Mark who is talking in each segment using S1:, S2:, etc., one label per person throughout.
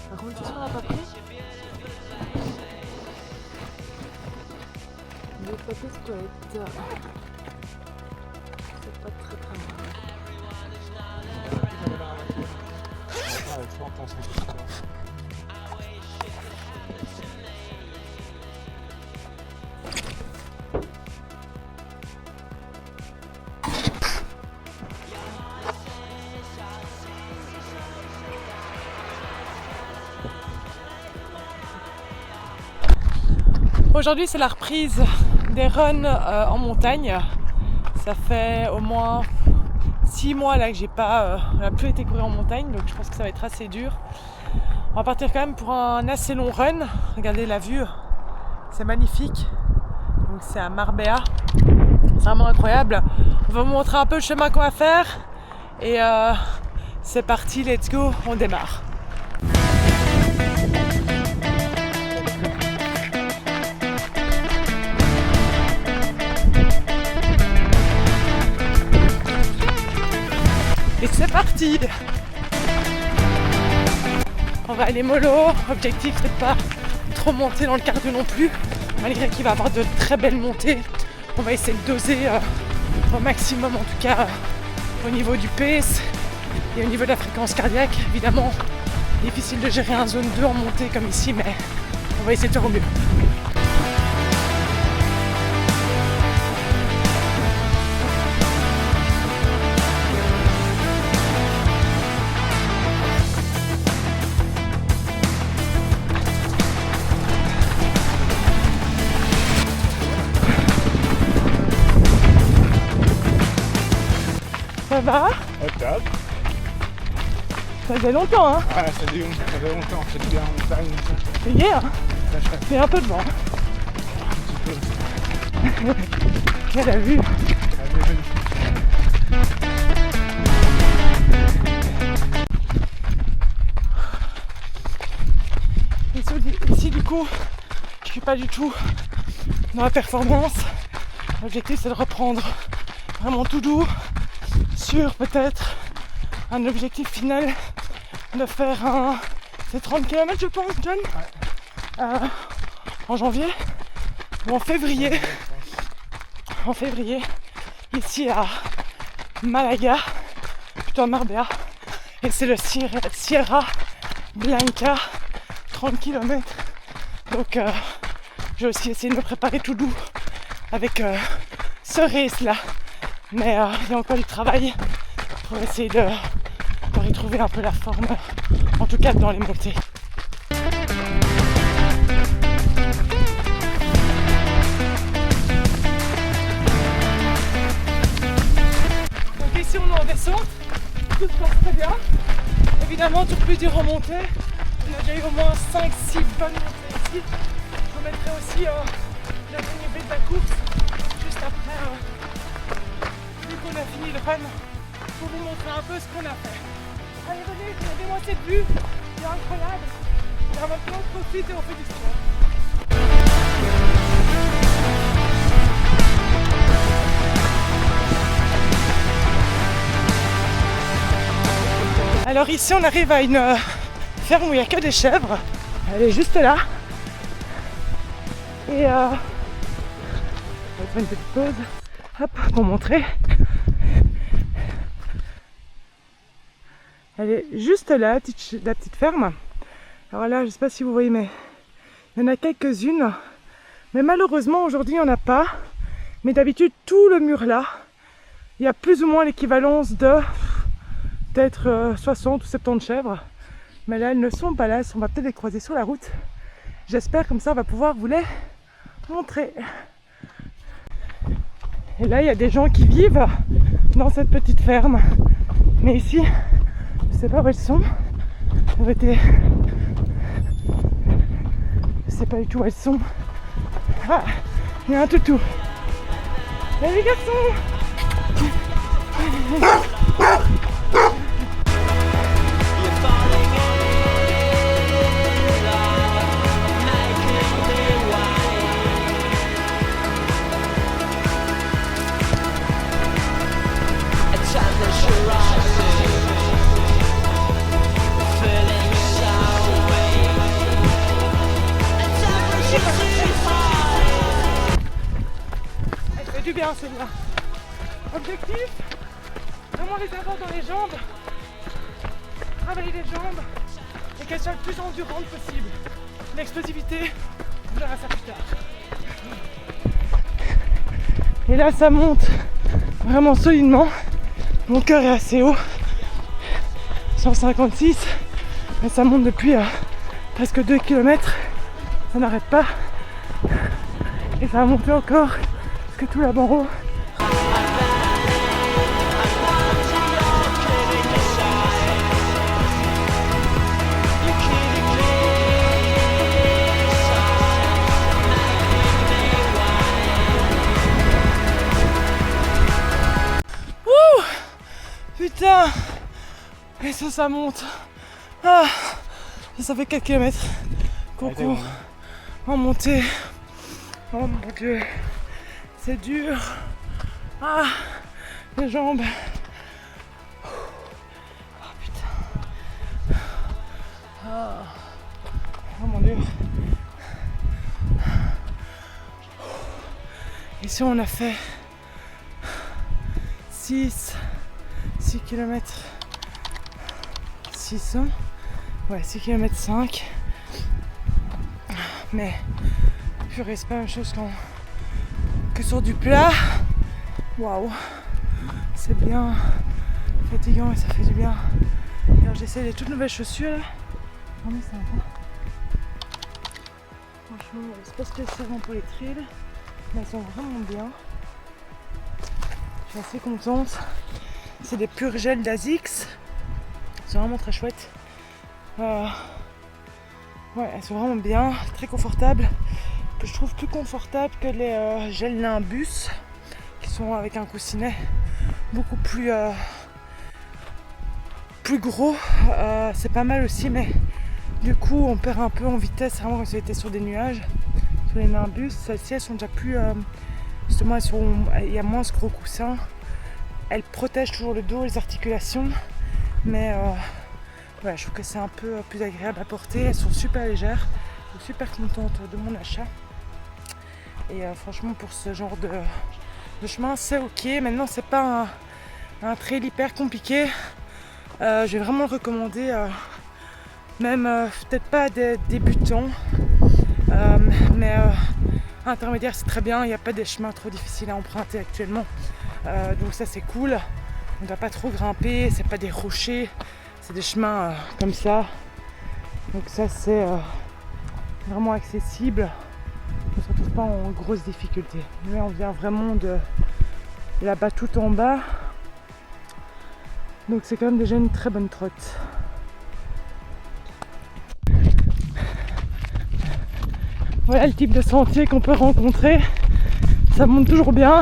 S1: Par contre, tu seras pas pris. Le papier de toilette. C'est pas très mal. Aujourd'hui, c'est la reprise des runs en montagne. Ça fait au moins 6 mois là que on n'a plus été courir en montagne, donc je pense que ça va être assez dur. On va partir quand même pour un assez long run. Regardez la vue, c'est magnifique. Donc c'est à Marbella, c'est vraiment incroyable. On va vous montrer un peu le chemin qu'on va faire et c'est parti, let's go, on démarre. Et c'est parti! On va aller mollo, objectif c'est de pas trop monter dans le cardio non plus, malgré qu'il va y avoir de très belles montées. On va essayer de doser au maximum, en tout cas au niveau du pace et au niveau de la fréquence cardiaque. Évidemment, difficile de gérer un zone 2 en montée comme ici, mais on va essayer de faire au mieux. Ça va?
S2: Au top.
S1: Ça faisait longtemps, hein?
S2: Ah, ça fait longtemps, c'est bien en montagne.
S1: C'est hier, hein? Il y a un peu de vent.
S2: Un petit peu.
S1: Quelle vue! Ici, du coup, je suis pas du tout dans la performance. L'objectif, c'est de reprendre vraiment tout doux sur peut-être un objectif final de faire c'est 30 km, je pense, John, en janvier ou en février, ici à Malaga, plutôt à Marbella, et c'est le Sierra Blanca, 30 km. Donc j'ai aussi essayé de me préparer tout doux avec ce race là, mais il y a encore du travail pour essayer de retrouver un peu la forme, en tout cas dans les montées. Donc ici on est en descente, tout se passe très bien. Évidemment tout plus dur en montée, on a déjà eu au moins 5-6 bonnes montées ici. Je vous mettrai aussi la dernière de la course juste après, vu qu'on a fini le run, pour vous montrer un peu ce qu'on a fait. Allez venez, regardez-moi cette vue, c'est incroyable. Et en même temps on profite et on fait du sport. Alors ici on arrive à une ferme où il n'y a que des chèvres. Elle est juste là. Et on va faire une petite pause, hop, pour montrer. Elle est juste là, la petite ferme. Alors là, je ne sais pas si vous voyez, mais il y en a quelques-unes. Mais malheureusement, aujourd'hui, il n'y en a pas. Mais d'habitude, tout le mur là, il y a plus ou moins l'équivalence de peut-être 60 ou 70 chèvres. Mais là, elles ne sont pas là. On va peut-être les croiser sur la route. J'espère, comme ça, on va pouvoir vous les montrer. Et là, il y a des gens qui vivent dans cette petite ferme. Mais ici, je sais pas où elles sont. Je sais sais pas du tout où elles sont. Ah, il y a un toutou. Salut les garçons. Elle fait du bien celle-là. Objectif, vraiment les avoir dans les jambes, travailler les jambes et qu'elles soient le plus endurantes possible. L'explosivité, on verra ça plus tard. Et là ça monte vraiment solidement, mon cœur est assez haut, 156, mais ça monte depuis presque 2 km, ça n'arrête pas et ça va monter encore jusque tout là-bas en haut. Putain! Et ça monte. Ah! Ça fait 4 km qu'on court en montée. Oh mon dieu, c'est dur. Ah! Les jambes. Oh putain. Ah! Oh mon dieu. Ici on a fait 6 km 600, ouais 6 km 5, mais purée c'est pas la même chose que sur du plat. Waouh, c'est bien fatigant et ça fait du bien. Alors j'essaie les toutes nouvelles chaussures là, vraiment sympa. Franchement c'est pas spécialement pour les trails, mais elles sont vraiment bien. Je suis assez contente. C'est des purs gels d'Asics. C'est vraiment très chouette. Ouais, elles sont vraiment bien, très confortables. Que je trouve plus confortables que les gels Nimbus qui sont avec un coussinet beaucoup plus gros. C'est pas mal aussi, mais du coup on perd un peu en vitesse. Vraiment quand c'était sur des nuages, sur les Nimbus, celles-ci elles sont déjà plus justement il y a moins ce gros coussin. Elles protègent toujours le dos, les articulations, mais ouais, je trouve que c'est un peu plus agréable à porter. Elles sont super légères, je suis super contente de mon achat. Et franchement pour ce genre de chemin c'est ok. Maintenant c'est pas un trail hyper compliqué. Je vais vraiment le recommander, même peut-être pas à des débutants, mais intermédiaire c'est très bien. Il n'y a pas des chemins trop difficiles à emprunter actuellement. Donc ça c'est cool, on ne doit pas trop grimper, c'est pas des rochers, c'est des chemins comme ça. Donc ça c'est vraiment accessible, on ne se retrouve pas en grosse difficulté. Mais on vient vraiment de là-bas tout en bas, donc c'est quand même déjà une très bonne trotte. Voilà le type de sentier qu'on peut rencontrer, ça monte toujours bien.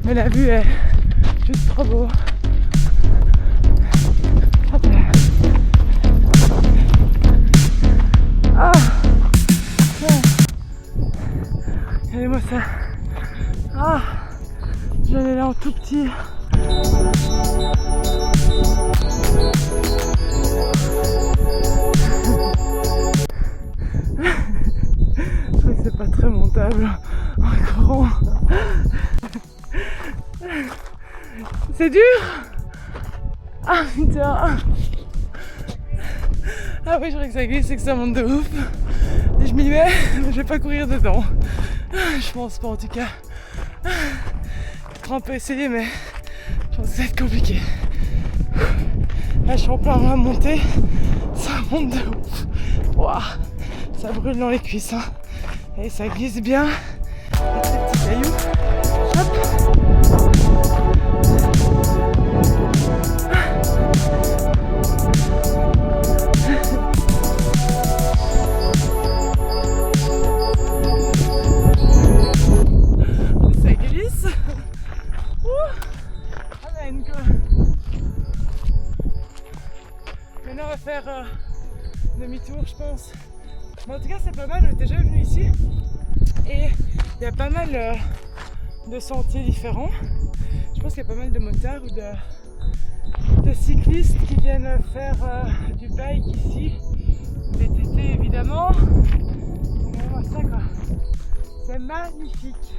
S1: Mais la vue est juste trop beau. Hop là. Ah, regardez-moi ça. Ah, j'allais là en tout petit. Je crois que c'est pas très montable en grand. C'est dur. Ah putain. Ah oui, je crois que ça glisse et que ça monte de ouf. Et je m'y mets, mais je vais pas courir dedans. Je pense pas en tout cas. On peut essayer, mais je pense que ça va être compliqué. Là je suis en plein dans la montée. Ça monte de ouf. Waouh, ça brûle dans les cuisses. Hein. Et ça glisse bien. Avec ces petits cailloux. Hop. montagne quoi. Maintenant on va faire demi-tour je pense. Mais en tout cas c'est pas mal, on était jamais venu ici. Et il y a pas mal de sentiers différents. Je pense qu'il y a pas mal de motards ou de cyclistes qui viennent faire du bike ici. VTT évidemment. Regardez-moi ça quoi. C'est magnifique.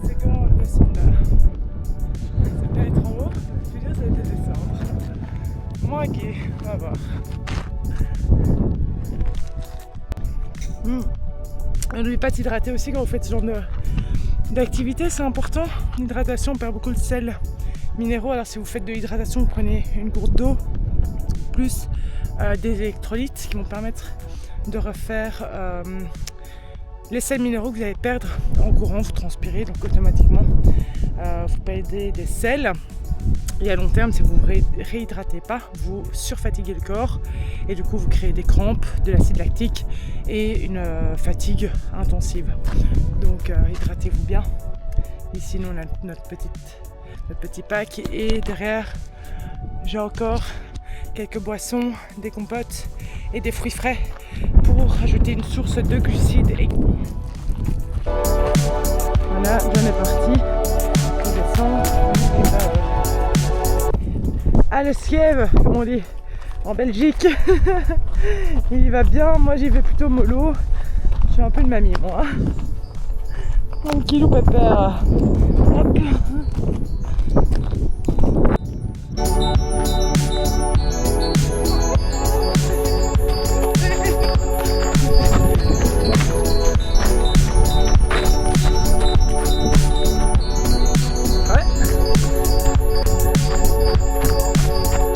S1: C'est comment on descend là. Ça peut être en haut, je veux dire ça va être descendre. Moins gai, on va voir. N'oubliez pas de s'hydrater aussi quand vous faites ce genre d'activité, c'est important. L'hydratation, on perd beaucoup de sels minéraux. Alors si vous faites de l'hydratation, vous prenez une gourde d'eau plus des électrolytes qui vont permettre de refaire les sels minéraux que vous allez perdre en courant. Vous transpirez, donc automatiquement vous perdez des sels. Et à long terme, si vous ne réhydratez pas, vous surfatiguez le corps et du coup vous créez des crampes, de l'acide lactique et une fatigue intensive. Donc hydratez-vous bien. Ici nous on a notre petit pack et derrière j'ai encore quelques boissons, des compotes et des fruits frais pour ajouter une source de glucides. Voilà, on est parti. On descend. À le Sièvre, comme on dit en Belgique. Il va bien, moi j'y vais plutôt mollo. Je suis un peu une mamie moi. Tranquillou pépère. Hop.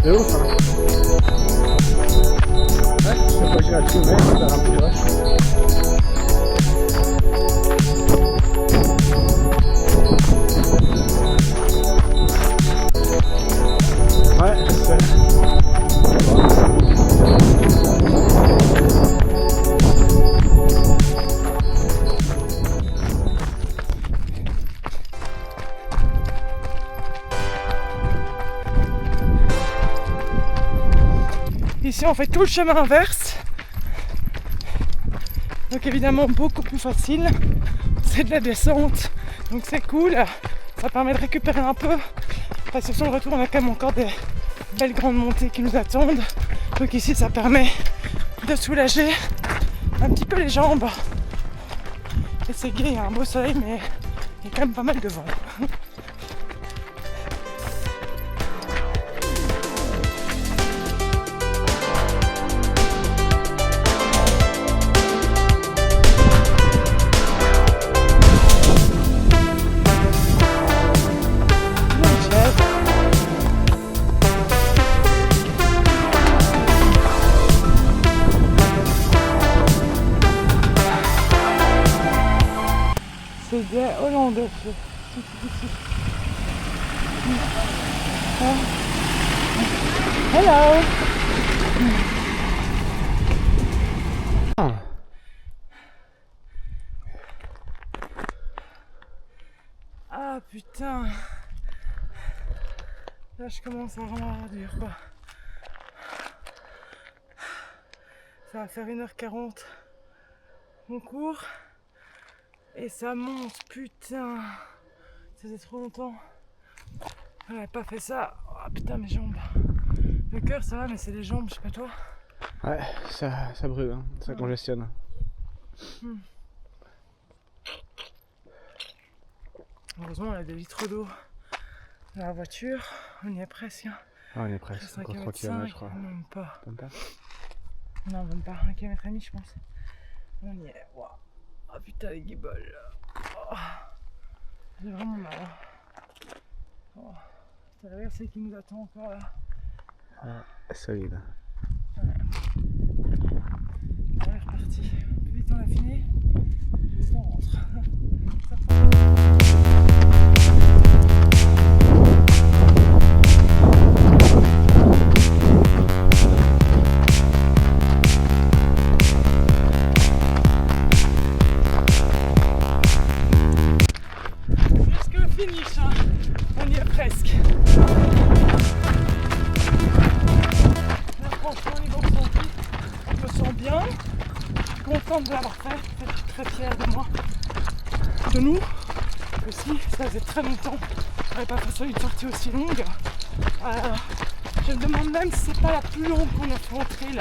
S2: C'est ouf hein. Ouais, je sais pas, j'irai le sommet, je vais faire un peu de rush. Ouais, je sais.
S1: Ici on fait tout le chemin inverse, donc évidemment beaucoup plus facile, c'est de la descente, donc c'est cool, ça permet de récupérer un peu, parce que sur le retour on a quand même encore des belles grandes montées qui nous attendent, donc ici ça permet de soulager un petit peu les jambes, et c'est gai, il y a un beau soleil mais il y a quand même pas mal de vent. C'est des Hollandais. Hello. Ah putain. Là je commence à vraiment avoir dur quoi. Ça va faire 1h40 mon cours. Et ça monte, putain. Ça faisait trop longtemps. On n'avait pas fait ça. Oh putain mes jambes. Le cœur ça va mais c'est les jambes, je sais pas toi.
S2: Ouais, ça brûle, hein. Ça congestionne.
S1: Heureusement on a des litres d'eau dans la voiture. On y est presque. Hein.
S2: Ah, on est presque, encore 3 km je crois.
S1: Non, même pas.
S2: Même pas.
S1: Non, même pas. 1,5 km je pense. On y est. Wow. Oh putain les guibolles. Oh. J'ai vraiment mal. Oh. C'est la versée qui nous attend encore là.
S2: Ouais, solide.
S1: Ouais. On est reparti. Plus vite on a fini, plus vite on rentre. contente de l'avoir fait. Je suis très fière de moi, de nous aussi. Ça faisait très longtemps qu'on n'avait pas fait sur une sortie aussi longue. Je me demande même si c'est pas la plus longue qu'on a fait en trail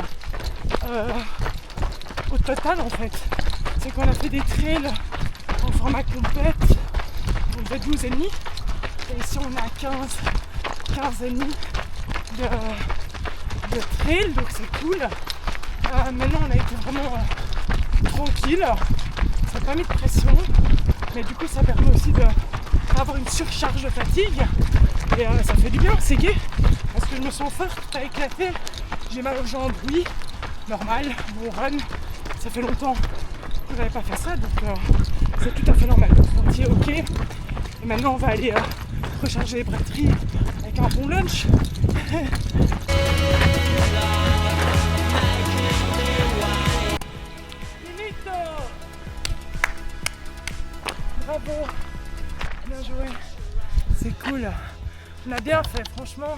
S1: au total en fait. C'est qu'on a fait des trails en format compète, on fait 12,5 et ici on est à 15,5 de trail, donc c'est cool. Maintenant on a été vraiment tranquille, ça n'a pas mis de pression, mais du coup ça permet aussi d'avoir une surcharge de fatigue et ça fait du bien, c'est gai, parce que je me sens forte, pas éclatée, j'ai mal aux jambes, oui, normal, bon run, ça fait longtemps que j'avais pas fait ça, donc c'est tout à fait normal, le sentier ok, et maintenant on va aller recharger les batteries avec un bon lunch. Bravo, bien joué, c'est cool, on a bien fait, franchement,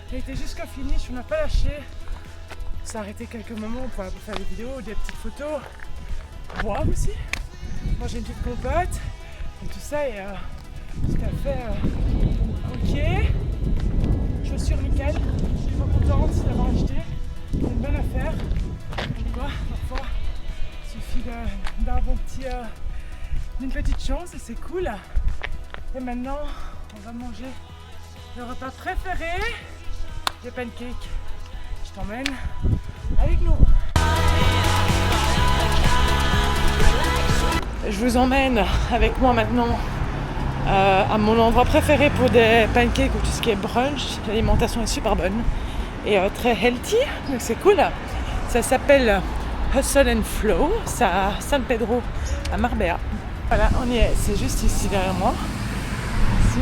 S1: on a été jusqu'au finish, on n'a pas lâché, on s'est arrêté quelques moments pour faire des vidéos, des petites photos, boire aussi, manger une petite compote, et tout ça est tout à fait ok, chaussures nickel, je suis trop contente d'avoir acheté, c'est une bonne affaire, tu vois, parfois il suffit d'un bon petit... d'une petite chance et c'est cool. Et maintenant, on va manger le repas préféré, les pancakes. Je t'emmène avec nous. Je vous emmène avec moi maintenant à mon endroit préféré pour des pancakes ou tout ce qui est brunch. L'alimentation est super bonne et très healthy, donc c'est cool. Ça s'appelle Hustle and Flow, c'est à San Pedro, à Marbella. Voilà, on y est, c'est juste ici derrière moi. Ici.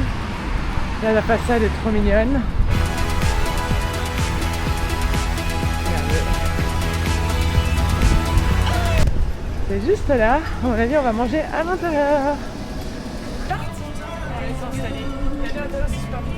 S1: Là, la façade est trop mignonne. Regardez. C'est juste là, à mon avis, on va manger à l'intérieur. On va s'installer. Il y a de l'intérieur, c'est super bon.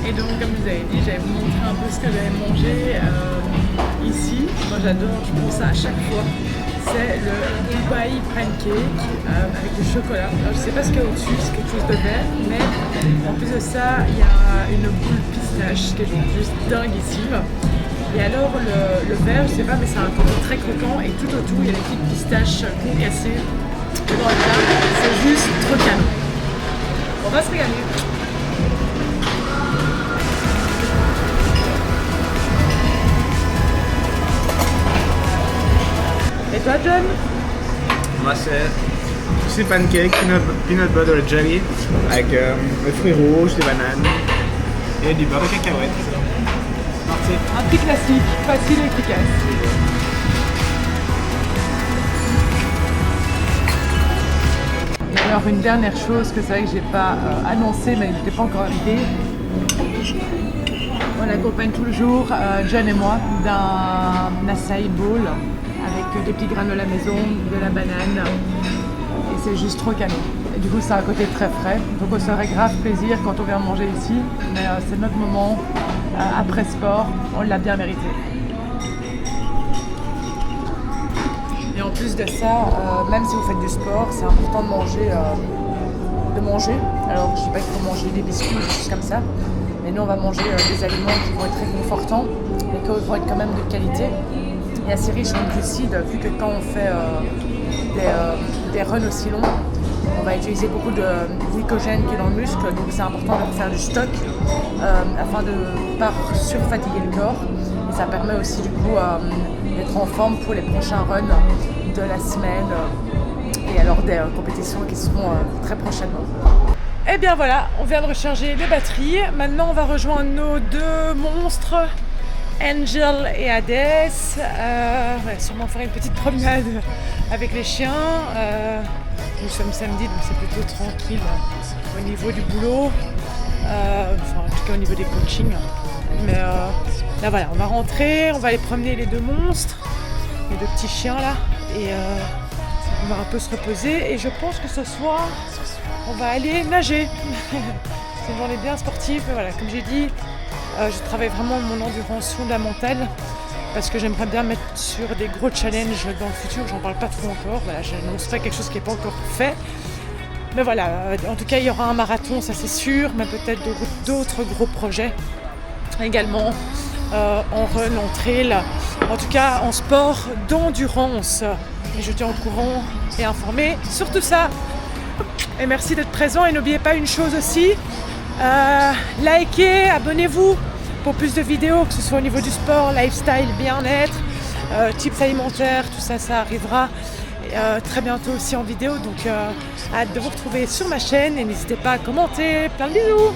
S1: Et donc comme je vous avais dit, j'allais vous montrer un peu ce que j'avais mangé ici. Moi j'adore, je prends ça à chaque fois. C'est le Dubai pancake avec du chocolat. Alors je sais pas ce qu'il y a au-dessus, c'est quelque chose de vert, mais en plus de ça, il y a une boule pistache qui est juste dinguissime. Et alors le vert, je sais pas, mais c'est un côté très croquant et tout autour il y a des petites pistaches concassées. C'est juste trop canon. On va se régaler. Et toi, John?
S2: Moi, c'est pancake, peanut butter jelly, avec des fruits rouges, des bananes et du beurre de cacahuète. Parti.
S1: Un petit classique, facile et efficace. Alors une dernière chose que c'est vrai que j'ai pas annoncé mais n'était pas encore arrivé. On accompagne tout le jour, John et moi, d'un acai bowl avec des petits granola maison, de la banane et c'est juste trop canon. Et du coup c'est un côté très frais, donc on serait grave plaisir quand on vient manger ici, mais c'est notre moment après sport, on l'a bien mérité. Et en plus de ça, même si vous faites du sport, c'est important de manger. Alors je ne dis pas qu'il faut manger des biscuits ou des choses comme ça, mais nous on va manger des aliments qui vont être très confortants, mais qui vont être quand même de qualité et assez riches en glucides, vu que quand on fait des runs aussi longs, on va utiliser beaucoup de glycogène qui est dans le muscle, donc c'est important de faire du stock afin de ne pas surfatiguer le corps. Et ça permet aussi du coup d'être en forme pour les prochains runs de la semaine et alors des compétitions qui seront très prochainement. Et bien voilà, on vient de recharger les batteries. Maintenant on va rejoindre nos deux monstres, Angel et Hades. On va sûrement faire une petite promenade avec les chiens. Nous sommes samedi, donc c'est plutôt tranquille au niveau du boulot, enfin en tout cas au niveau des coachings. Mais là voilà, on va rentrer, on va aller promener les deux monstres, les deux petits chiens là. Et on va un peu se reposer. Et je pense que ce soir, on va aller nager. C'est une journée bien sportive. Mais voilà, comme j'ai dit, je travaille vraiment mon endurance fondamentale parce que j'aimerais bien mettre sur des gros challenges dans le futur. J'en parle pas trop encore. Voilà, je n'annonce pas quelque chose qui n'est pas encore fait. Mais voilà, en tout cas, il y aura un marathon, ça c'est sûr, mais peut-être d'autres gros projets également en run, en trail, en tout cas en sport d'endurance. Et je tiens au courant et informé sur tout ça. Et merci d'être présent. Et n'oubliez pas une chose aussi, likez, abonnez-vous pour plus de vidéos, que ce soit au niveau du sport, lifestyle, bien-être, tips alimentaires, tout ça, ça arrivera très bientôt aussi en vidéo. Donc hâte de vous retrouver sur ma chaîne et n'hésitez pas à commenter. Plein de bisous.